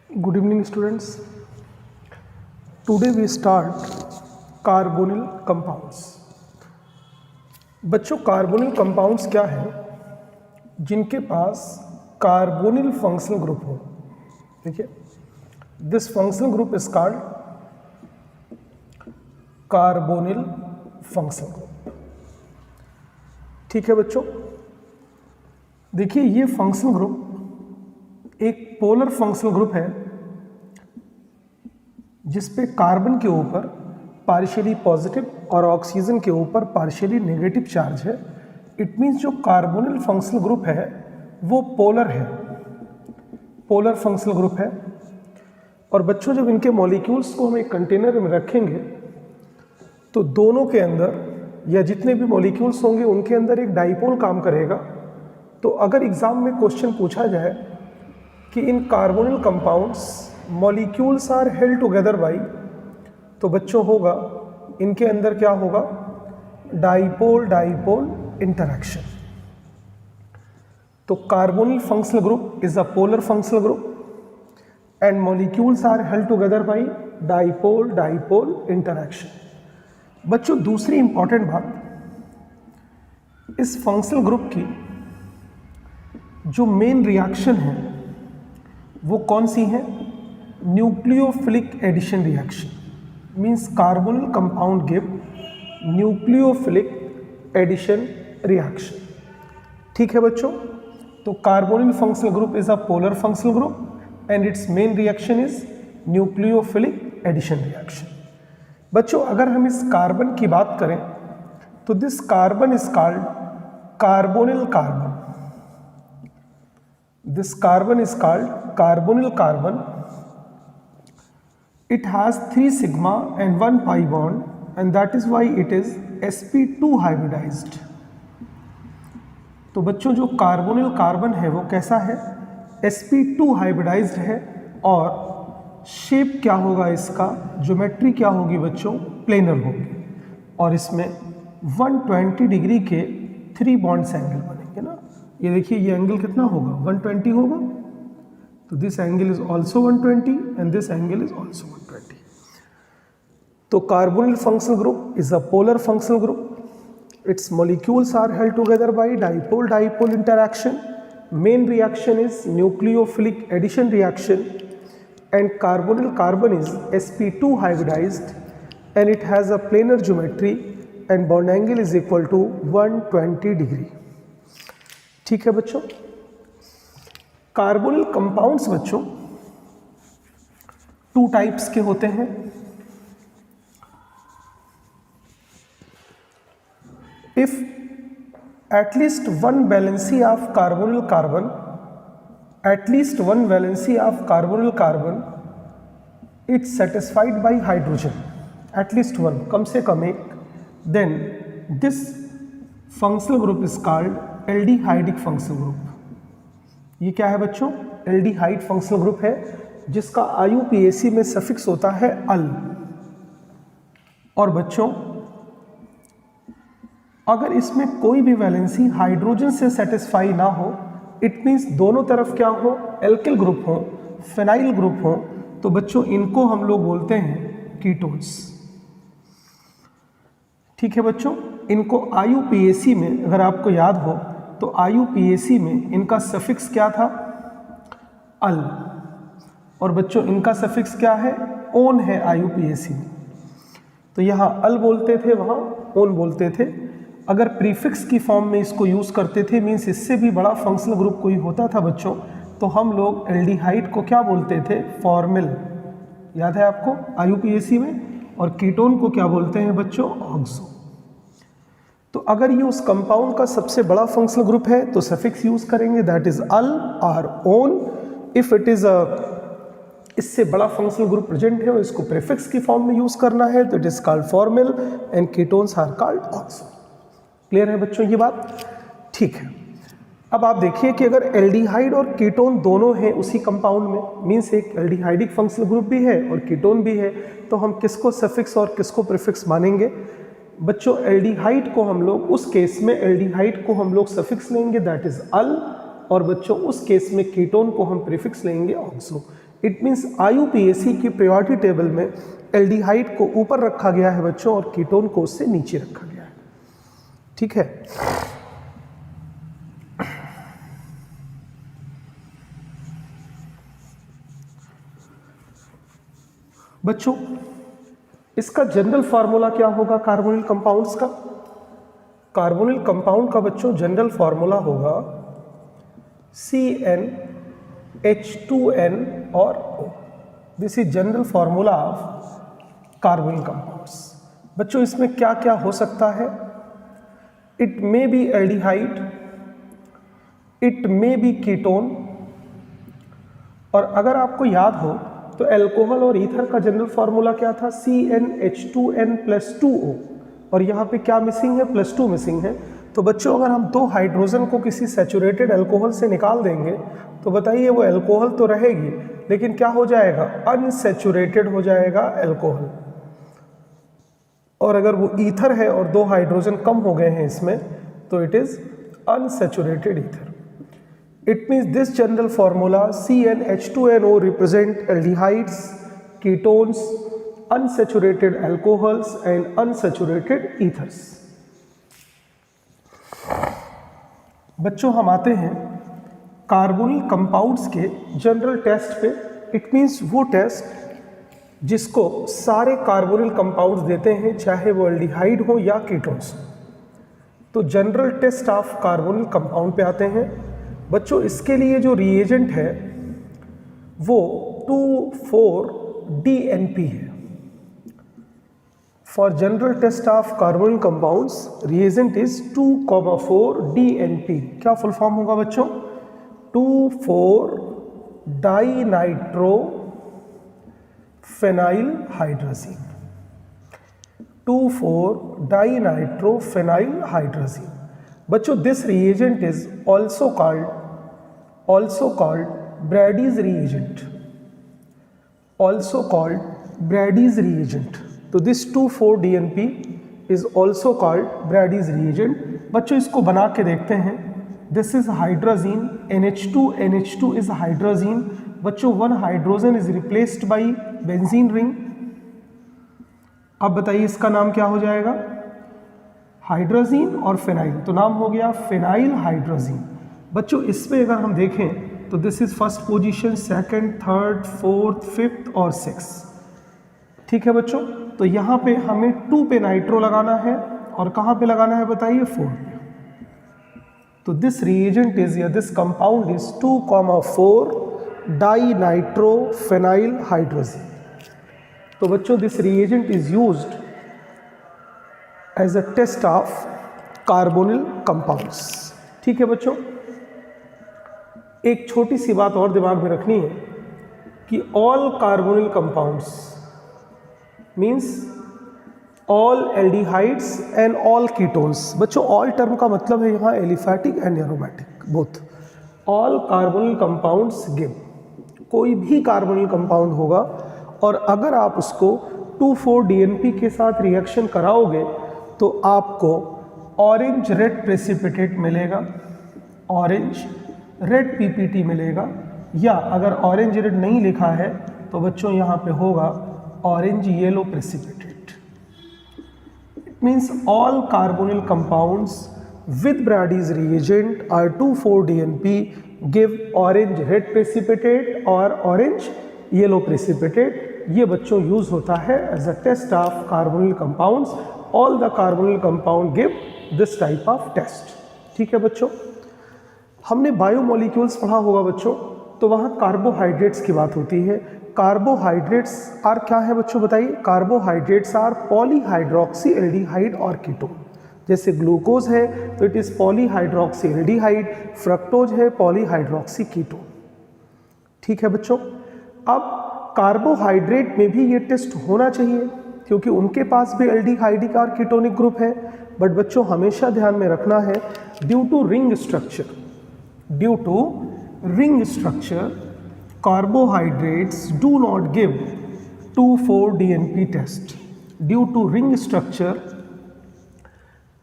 Good evening, students. Today we start carbonyl compounds. बच्चों, carbonyl compounds क्या है? जिनके पास कार्बोनिल फंक्शनल ग्रुप हो. देखिए, this functional group is called carbonyl functional group. ठीक है बच्चों, देखिए ये फंक्शनल ग्रुप एक पोलर फंक्शनल ग्रुप है जिसपे कार्बन के ऊपर पार्शियली पॉजिटिव और ऑक्सीजन के ऊपर पार्शियली नेगेटिव चार्ज है. इट मीन्स जो कार्बोनिल फंक्शनल ग्रुप है वो पोलर है, पोलर फंक्शनल ग्रुप है. और बच्चों, जब इनके मॉलिक्यूल्स को हम एक कंटेनर में रखेंगे तो दोनों के अंदर या जितने भी मॉलिक्यूल्स होंगे उनके अंदर एक डाइपोल काम करेगा. तो अगर एग्जाम में क्वेश्चन पूछा जाए कि इन carbonyl compounds molecules are held together by, तो बच्चों होगा इनके अंदर क्या होगा? Dipole dipole interaction. तो carbonyl functional group is a polar functional group and molecules are held together by dipole dipole interaction. बच्चों, दूसरी इंपॉर्टेंट बात, इस फंक्शनल ग्रुप की जो मेन रिएक्शन है वो कौन सी है? Nucleophilic addition reaction. Means carbonyl compound give nucleophilic addition reaction. ठीक है बच्चों, तो carbonyl functional group is a polar functional group and its main reaction is nucleophilic addition reaction. बच्चों, अगर हम इस कार्बन की बात करें तो this carbon is called carbonyl carbon. This carbon is called carbonyl carbon. It has 3 sigma and 1 pi bond and that is why it is sp2 hybridized. तो बच्चों, जो कार्बोनिल कार्बन है वो कैसा है? sp2 हाइब्रिडाइज्ड है. और शेप क्या होगा इसका? ज्योमेट्री क्या होगी बच्चों? प्लेनर होगी. और इसमें 120 डिग्री के 3 बॉन्ड्स एंगल बनेंगे ना. ये देखिए, ये एंगल कितना होगा? 120 होगा. तो this angle is also 120 and this angle is also 120. तो carbonyl functional group is a polar functional group. Its molecules are held together by dipole dipole interaction. Main reaction is nucleophilic addition reaction and carbonyl carbon is sp2 hybridized and it has a planar geometry and bond angle is equal to 120 degree. ठीक है बच्चों, carbonyl compounds बच्चों 2 types के होते हैं. If at least one valency of carbonyl carbon, at least one valency of carbonyl carbon it's satisfied by hydrogen, at least one, कम से कम एक, then this functional group is called aldehydic functional group. ये क्या है बच्चों? एल्डिहाइड फंक्शनल ग्रुप है जिसका IUPAC में सफिक्स होता है अल. और बच्चों, अगर इसमें कोई भी वैलेंसी हाइड्रोजन से सेटिस्फाई ना हो, इट मीन्स दोनों तरफ क्या हो? एल्किल ग्रुप हो, फेनाइल ग्रुप हो, तो बच्चों इनको हम लोग बोलते हैं कीटोन्स. ठीक है बच्चों, इनको IUPAC में अगर आपको याद हो तो IUPAC में इनका सफिक्स क्या था? अल. और बच्चों इनका सफिक्स क्या है? ओन है IUPAC में. तो यहाँ अल बोलते थे, वहाँ ओन बोलते थे. अगर प्रीफिक्स की फॉर्म में इसको यूज़ करते थे, मीन्स इससे भी बड़ा फंक्शनल ग्रुप कोई होता था बच्चों, तो हम लोग एल्डिहाइड को क्या बोलते थे? फॉर्मिल. याद है आपको IUPAC में. और कीटोन को क्या बोलते हैं बच्चों? ऑक्सो. तो अगर ये उस कंपाउंड का सबसे बड़ा फंक्शनल ग्रुप है तो सफिक्स यूज करेंगे, दैट इज अल और ओन. इफ इट इज इससे बड़ा फंक्शनल ग्रुप प्रेजेंट है और इसको प्रीफिक्स की फॉर्म में यूज करना है तो it is called formyl and ketones are called oxo. Clear है बच्चों ये बात? ठीक है. अब आप देखिए कि अगर एल्डिहाइड और कीटोन दोनों हैं उसी कंपाउंड में, मीन्स एक एल्डिहाइडिक फंक्शनल ग्रुप भी है और कीटोन भी है, तो हम किसको सफिक्स और किसको प्रीफिक्स मानेंगे? बच्चों, एल्डिहाइड को हम लोग, उस केस में एल्डिहाइड को हम लोग सफिक्स लेंगे, दैट इज अल. और बच्चों उस केस में कीटोन को हम प्रीफिक्स लेंगे ऑक्सो. इट मीन्स IUPAC की प्रायोरिटी टेबल में एल्डिहाइड को ऊपर रखा गया है बच्चों और कीटोन को उससे नीचे रखा गया है। ठीक है, बच्चों इसका जनरल फार्मूला क्या होगा कार्बोनिल कंपाउंड्स का? कार्बोनिल कंपाउंड का बच्चों जनरल फार्मूला होगा CnH2n और O। This is general formula of carbonyl compounds. बच्चों इसमें क्या क्या हो सकता है? It may be aldehyde, it may be ketone, और अगर आपको याद हो तो एल्कोहल और ईथर का जनरल फार्मूला क्या था? CnH2n+2O, और यहाँ पे क्या मिसिंग है? +2 मिसिंग है। तो बच्चों अगर हम 2 हाइड्रोजन को किसी सैचुरेटेड अल्कोहल से निकाल देंगे तो बताइए वो अल्कोहल तो रहेगी लेकिन क्या हो जाएगा? अनसैचुरेटेड हो जाएगा अल्कोहल। और अगर वो ईथर है और 2 हाइड्रोजन कम हो गए हैं इसमें तो it is unsaturated ether. It means this general formula CnH2nO represent aldehydes, ketones, unsaturated alcohols and unsaturated ethers। बच्चों हम आते हैं कार्बोनिल कंपाउंड्स के जनरल टेस्ट पे। इट मीन्स वो टेस्ट जिसको सारे कार्बोनिल कंपाउंड्स देते हैं चाहे वो एल्डिहाइड हो या कीटोन्स। तो general test of carbonyl compound पे आते हैं बच्चों। इसके लिए जो रिएजेंट है वो 2,4-DNP है। For general test of carbonyl compounds reagent is 2,4-DNP। क्या फुल फॉर्म होगा बच्चों? Two four dinitrophenyl hydrazine. Two four dinitrophenyl hydrazine. बच्चों this reagent is also called Brady's reagent, also called Brady's reagent। तो this 2,4-DNP is also called Brady's reagent। बच्चों इसको बना के देखते हैं। This is hydrazine, NH2 is hydrazine। बच्चों 1 hydrogen is replaced by benzene ring। अब बताइए इसका नाम क्या हो जाएगा? हाइड्रोजीन और फेनाइल, तो नाम हो गया फेनाइल हाइड्रोजीन। बच्चों इसमें अगर हम देखें तो this is first position, second, third, fourth, fifth और 6। ठीक है बच्चों, तो यहाँ पे हमें 2 पे नाइट्रो लगाना है और कहाँ पे लगाना है बताइए? 4 पे। तो दिस रिएजेंट इज या this compound is two four dinitrophenyl hydrazine. तो बच्चों this reagent is used as a test of carbonyl compounds. ठीक है बच्चों, एक छोटी सी बात और दिमाग में रखनी है कि all carbonyl compounds means all aldehydes and all ketones. बच्चों ऑल टर्म का मतलब है यहाँ aliphatic and aromatic both. All carbonyl compounds give, कोई भी कार्बोनिल कंपाउंड होगा और अगर आप उसको 2,4-DNP के साथ रिएक्शन कराओगे तो आपको ऑरेंज रेड प्रेसिपिटेट मिलेगा, ऑरेंज रेड PPT मिलेगा, या अगर ऑरेंज रेड नहीं लिखा है तो बच्चों यहाँ पे होगा orange yellow precipitate. It means all carbonyl compounds with Brady's reagent are 2,4-DNP give orange red precipitate और ऑरेंज येलो प्रेसिपिटेट। ये बच्चों यूज होता है as a test of carbonyl compounds. All the carbonyl compound give this type of test. ठीक है बच्चों, हमने biomolecules पढ़ा होगा बच्चों, तो वहाँ कार्बोहाइड्रेट्स की बात होती है। कार्बोहाइड्रेट्स आर क्या है बच्चों बताइए? कार्बोहाइड्रेट्स आर पॉलीहाइड्रोक्सी एल्डिहाइड और कीटोन। जैसे ग्लूकोज है तो it is polyhydroxy aldehyde, fructose है पॉलीहाइड्रोक्सी कीटोन। ठीक है बच्चों, अब कार्बोहाइड्रेट में भी ये टेस्ट होना चाहिए क्योंकि उनके पास भी एल्डिहाइडिक और कीटोनिक ग्रुप है। बट बच्चों हमेशा ध्यान में रखना है due to ring structure carbohydrates do not give 2,4-DNP test. Due to ring structure,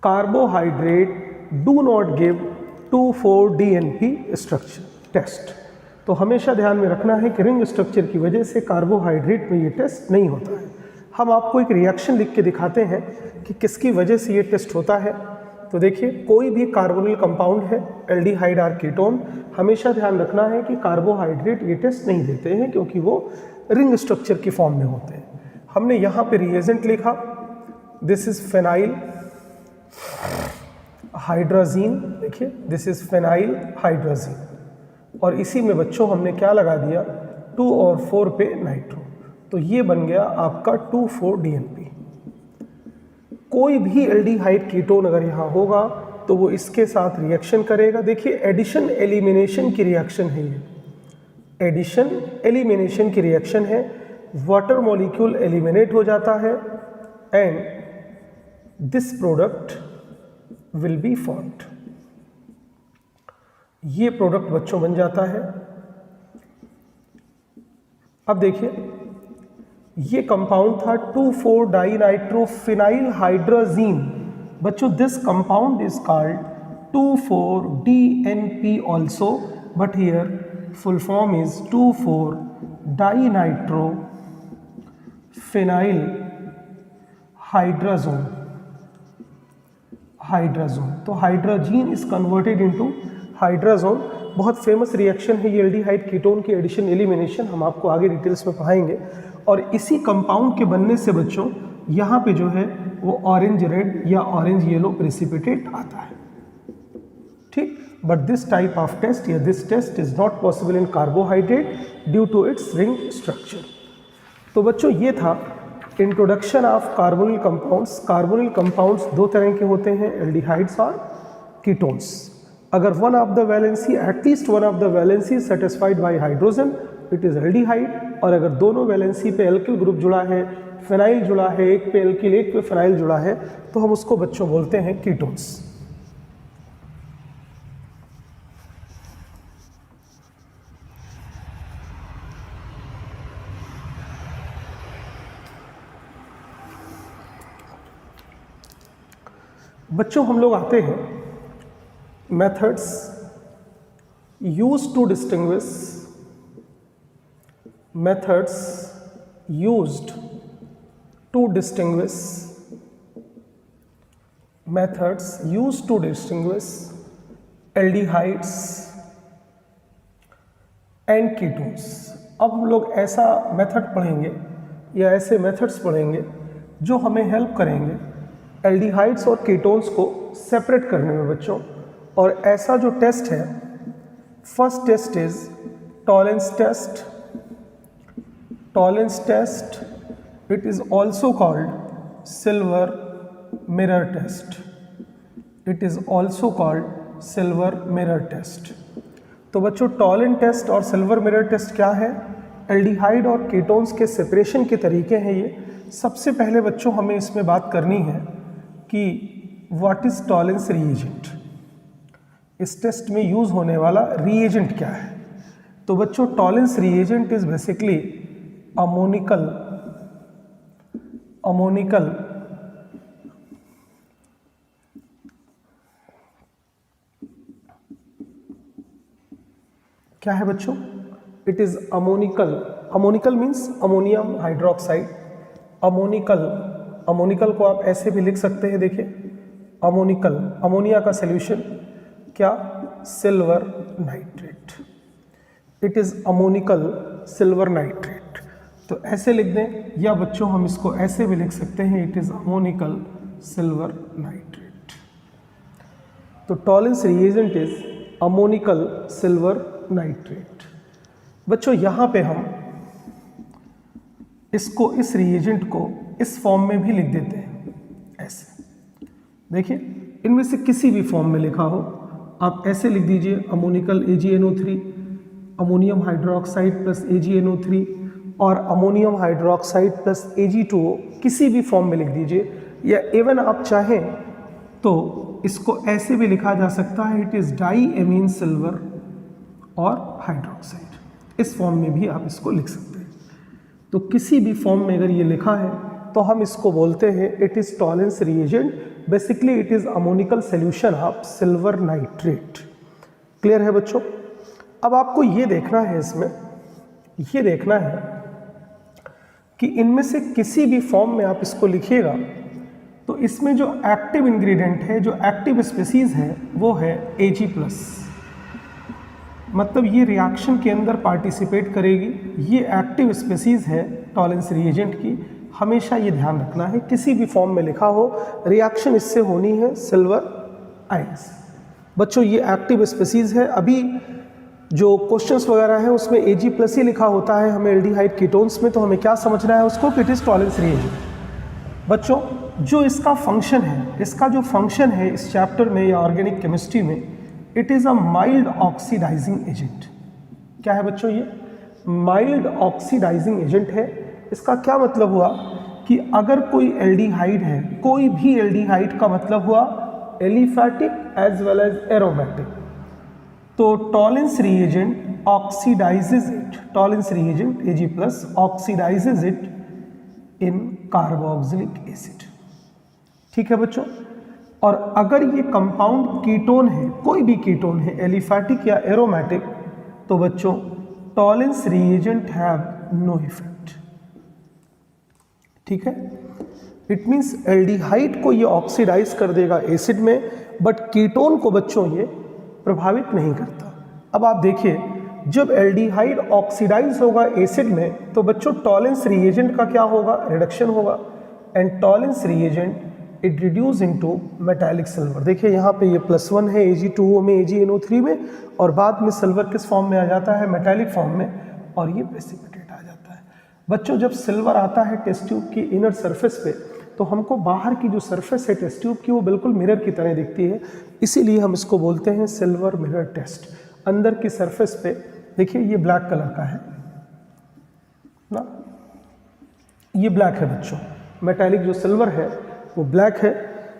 carbohydrate do not give 2,4-DNP structure test. तो हमेशा ध्यान में रखना है कि रिंग स्ट्रक्चर की वजह से कार्बोहाइड्रेट में ये टेस्ट नहीं होता है। हम आपको एक रिएक्शन लिख के दिखाते हैं कि किसकी वजह से ये टेस्ट होता है। तो देखिए, कोई भी कार्बोनिल कंपाउंड है, एल्डिहाइड और कीटोन, हमेशा ध्यान रखना है कि कार्बोहाइड्रेट ये टेस्ट नहीं देते हैं क्योंकि वो रिंग स्ट्रक्चर की फॉर्म में होते हैं। हमने यहाँ पे रिएजेंट लिखा, दिस इज फेनाइल हाइड्राजीन, देखिए दिस इज फेनाइल हाइड्राजीन, और इसी में बच्चों हमने क्या लगा दिया, 2 और 4 पे नाइट्रो, तो ये बन गया आपका 2,4-DNP। कोई भी एल्डिहाइड कीटोन अगर यहाँ होगा तो वो इसके साथ रिएक्शन करेगा। देखिए एडिशन एलिमिनेशन की रिएक्शन है, ये एडिशन एलिमिनेशन की रिएक्शन है। वाटर मॉलिक्यूल एलिमिनेट हो जाता है and this product will be formed. ये प्रोडक्ट बच्चों बन जाता है। अब देखिए, ये कंपाउंड था 2,4-डाइनाइट्रोफिनाइल हाइड्राजीन। बच्चों this compound is called 2,4-DNP also, but here full form is two four dinitrophenyl hydrazone. तो hydrazine is converted into hydrazone. बहुत फेमस रिएक्शन है ये एल्डिहाइड कीटोन की एडिशन एलिमिनेशन, हम आपको आगे डिटेल्स में पढ़ाएंगे। और इसी कंपाउंड के बनने से बच्चों यहाँ पे जो है वो ऑरेंज रेड या ऑरेंज येलो प्रेसिपिटेट आता है, ठीक। But this type of test या this test is not possible in carbohydrate due to its ring structure. तो बच्चों ये था introduction of carbonyl compounds. Carbonyl compounds 2 तरह के होते हैं, एल्डिहाइड्स और कीटोन्स। अगर one of the valency, at least one of the valency satisfied by hydrogen, it is aldehyde. और अगर दोनों वैलेंसी पे एल्किल ग्रुप जुड़ा है, फिनाइल जुड़ा है, एक पे एल्किल एक पे फिनाइल जुड़ा है, तो हम उसको बच्चों बोलते हैं कीटोन्स। बच्चों हम लोग आते हैं methods used to distinguish, methods used to distinguish aldehydes and ketones। अब हम लोग ऐसा मेथड पढ़ेंगे या ऐसे मेथड्स पढ़ेंगे जो हमें हेल्प करेंगे एल्डिहाइड्स और कीटोन्स को सेपरेट करने में बच्चों। और ऐसा जो टेस्ट है, first test is Tollens test. Tollens test, it is also called silver mirror test. It is also called silver mirror test. तो बच्चों टॉलेंस टेस्ट और सिल्वर मिरर टेस्ट क्या है? एल्डिहाइड और कीटोन्स के सेपरेशन के तरीके हैं ये। सबसे पहले बच्चों हमें इसमें बात करनी है कि व्हाट इज टॉलेंस रिएजेंट। इस टेस्ट में यूज होने वाला रिएजेंट क्या है? तो बच्चों Tollens reagent is basically ammoniacal क्या है बच्चों? It is ammoniacal means ammonium hydroxide. Ammoniacal को आप ऐसे भी लिख सकते हैं, देखिए अमोनिकल, अमोनिया का सॉल्यूशन क्या? Silver nitrate. It is ammoniacal silver nitrate, तो ऐसे लिख दें, या बच्चों हम इसको ऐसे भी लिख सकते हैं, it is ammoniacal silver nitrate. तो Tollens reagent is ammoniacal silver nitrate. बच्चों यहाँ पे हम इसको, इस रिएजेंट को इस फॉर्म में भी लिख देते हैं ऐसे। देखिए इनमें से किसी भी फॉर्म में लिखा हो आप ऐसे लिख दीजिए, ammoniacal AgNO3, ammonium hydroxide plus AgNO3 और अमोनियम हाइड्रोक्साइड प्लस Ag2O, किसी भी फॉर्म में लिख दीजिए। या इवन आप चाहें तो इसको ऐसे भी लिखा जा सकता है, इट इज़ डाई एमीन सिल्वर और हाइड्रोक्साइड। इस फॉर्म में भी आप इसको लिख सकते हैं। तो किसी भी फॉर्म में अगर ये लिखा है तो हम इसको बोलते हैं it is Tollens reagent. Basically it is ammoniacal solution of silver nitrate. Clear है बच्चों? अब आपको ये देखना है, इसमें ये देखना है कि इनमें से किसी भी फॉर्म में आप इसको लिखिएगा तो इसमें जो एक्टिव इंग्रेडिएंट है, जो एक्टिव स्पीसीज है, वो है Ag+, मतलब ये रिएक्शन के अंदर पार्टिसिपेट करेगी, ये एक्टिव स्पीसीज है टॉलेंस रिएजेंट की। हमेशा ये ध्यान रखना है, किसी भी फॉर्म में लिखा हो रिएक्शन इससे होनी है सिल्वर आयन से। बच्चों ये एक्टिव स्पीसीज है। अभी जो क्वेश्चंस वगैरह हैं उसमें Ag+ ही लिखा होता है, हमें एल्डिहाइड कीटोन्स में, तो हमें क्या समझना है उसको, इट इज टॉलेंस रिएजेंट। बच्चों जो इसका फंक्शन है, इसका जो फंक्शन है इस चैप्टर में या ऑर्गेनिक केमिस्ट्री में, it is a mild oxidising agent. क्या है बच्चों, ये माइल्ड ऑक्सीडाइजिंग एजेंट है। इसका क्या मतलब हुआ कि अगर कोई एल्डिहाइड है, कोई भी एल्डिहाइड का मतलब हुआ aliphatic as well as aromatic, तो Tollens reagent oxidizes it, Tollens reagent Ag+ oxidizes it in carboxylic acid. ठीक है बच्चों, और अगर ये कंपाउंड कीटोन है, कोई भी कीटोन है, एलिफैटिक या एरोमेटिक, तो बच्चों Tollens reagent have no effect. ठीक है, इट मींस एल्डिहाइड को ये ऑक्सीडाइज कर देगा एसिड में, बट कीटोन को बच्चों ये प्रभावित नहीं करता। अब आप देखिए, जब एल्डिहाइड ऑक्सीडाइज होगा एसिड में, तो बच्चों टॉलेंस रिएजेंट का क्या होगा, रिडक्शन होगा, and Tollens reagent it reduce into metallic silver. देखिए यहाँ पे ये +1 है Ag2O में, AgNO3 में, और बाद में सिल्वर किस फॉर्म में आ जाता है, मेटालिक फॉर्म में, और ये प्रेसिपिटेट आ जाता है। बच्चों जब सिल्वर आता है टेस्ट ट्यूब की इनर सरफेस पे, तो हमको बाहर की जो सरफेस है टेस्ट ट्यूब की, वो बिल्कुल मिरर की तरह दिखती है, इसीलिए हम इसको बोलते हैं सिल्वर मिरर टेस्ट। अंदर की सरफेस पे देखिए ये ब्लैक कलर का है ना, ये ब्लैक है बच्चों, मेटालिक जो सिल्वर है वो ब्लैक है।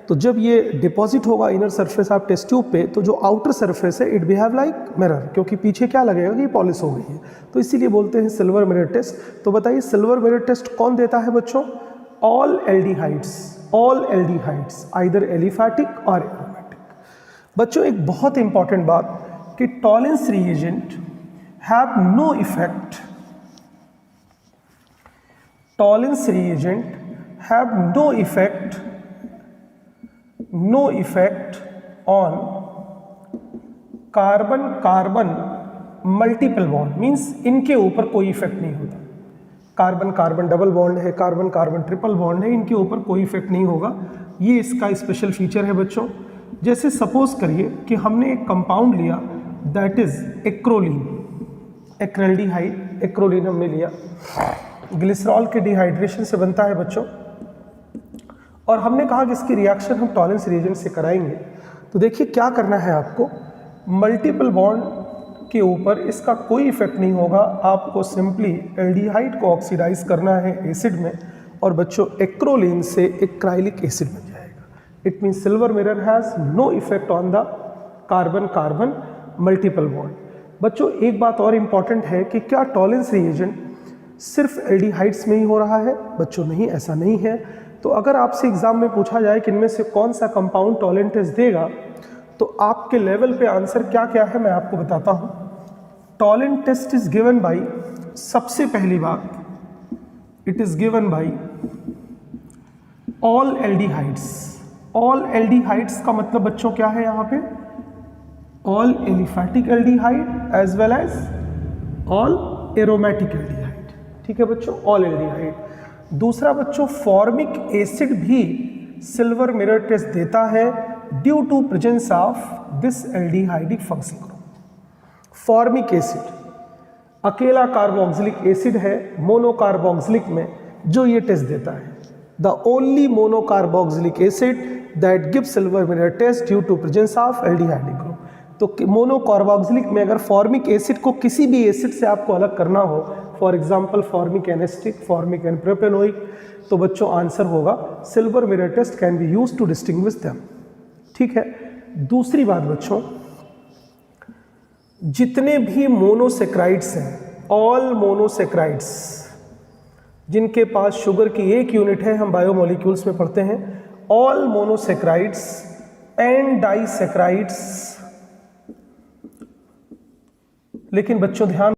तो जब ये डिपॉजिट होगा इनर सरफेस आप टेस्ट ट्यूब पे, तो जो आउटर सरफेस है इट बिहेव लाइक मिरर, क्योंकि पीछे क्या लगेगा कि पॉलिश हो गई है, तो इसीलिए बोलते हैं सिल्वर मिरर टेस्ट। तो बताइए सिल्वर मिरर टेस्ट कौन देता है बच्चों, ऑल एल्डिहाइड्स आइदर एलिफैटिक और एरोमेटिक। बच्चों एक बहुत इंपॉर्टेंट बात कि Tollens reagent have no effect, Tollens reagent have no effect on carbon multiple bond, means इनके ऊपर कोई इफेक्ट नहीं होता। कार्बन कार्बन डबल बॉन्ड है, कार्बन कार्बन ट्रिपल बॉन्ड है, इनके ऊपर कोई इफेक्ट नहीं होगा। ये इसका स्पेशल फीचर है बच्चों। जैसे सपोज करिए कि हमने एक कंपाउंड लिया दैट इज एक्रोलीन, एक्रेल्डिहाइड, एक्रोलीन हमने लिया, ग्लिसरॉल के डिहाइड्रेशन से बनता है बच्चों, और हमने कहा कि इसकी रिएक्शन हम टॉलेंस रिएजेंट से कराएंगे। तो देखिए क्या करना है आपको, मल्टीपल बॉन्ड के ऊपर इसका कोई इफेक्ट नहीं होगा, आपको सिंपली एल्डिहाइड को ऑक्सीडाइज करना है एसिड में, और बच्चों एक्रोलीन से एक्राइलिक एसिड बन जाएगा। It means silver mirror has no effect on the carbon carbon multiple bond. बच्चों एक बात और इम्पॉर्टेंट है कि क्या टॉलेंस रिएजेंट सिर्फ एल्डिहाइड्स में ही हो रहा है, बच्चों नहीं, ऐसा नहीं है। तो अगर आपसे एग्जाम में पूछा जाए कि इनमें से कौन सा कंपाउंड टॉलेंट टेस्ट देगा, तो आपके लेवल पे आंसर क्या क्या है मैं आपको बताता हूँ। Tollens test is given by, सबसे पहली बात, it is given by all aldehydes. All aldehydes का मतलब बच्चों क्या है यहाँ पे, all aliphatic aldehyde as well as all aromatic aldehyde. ठीक है बच्चों, ऑल एल्डिहाइड। दूसरा बच्चों फॉर्मिक एसिड भी सिल्वर मिरर टेस्ट देता है due to presence of this aldehydic functional group. Formic acid अकेला कार्बोक्सिलिक एसिड है मोनोकार्बोक्सिलिक में जो ये टेस्ट देता है, the only monocarboxylic acid that give silver mirror test due to presence of aldehydic group. तो मोनोकार्बोक्सिलिक में अगर फॉर्मिक एसिड को किसी भी एसिड से आपको अलग करना हो, for example formic acetic, formic and propanoic, तो बच्चों आंसर होगा silver mirror test can be used to distinguish them. ठीक है, दूसरी बात बच्चों, जितने भी मोनोसेक्राइड्स हैं, ऑल मोनोसेक्राइड्स जिनके पास शुगर की एक यूनिट है, हम बायोमोलिक्यूल्स में पढ़ते हैं, ऑल मोनोसेक्राइड्स एंड डाइसेक्राइड्स लेकिन बच्चों ध्यान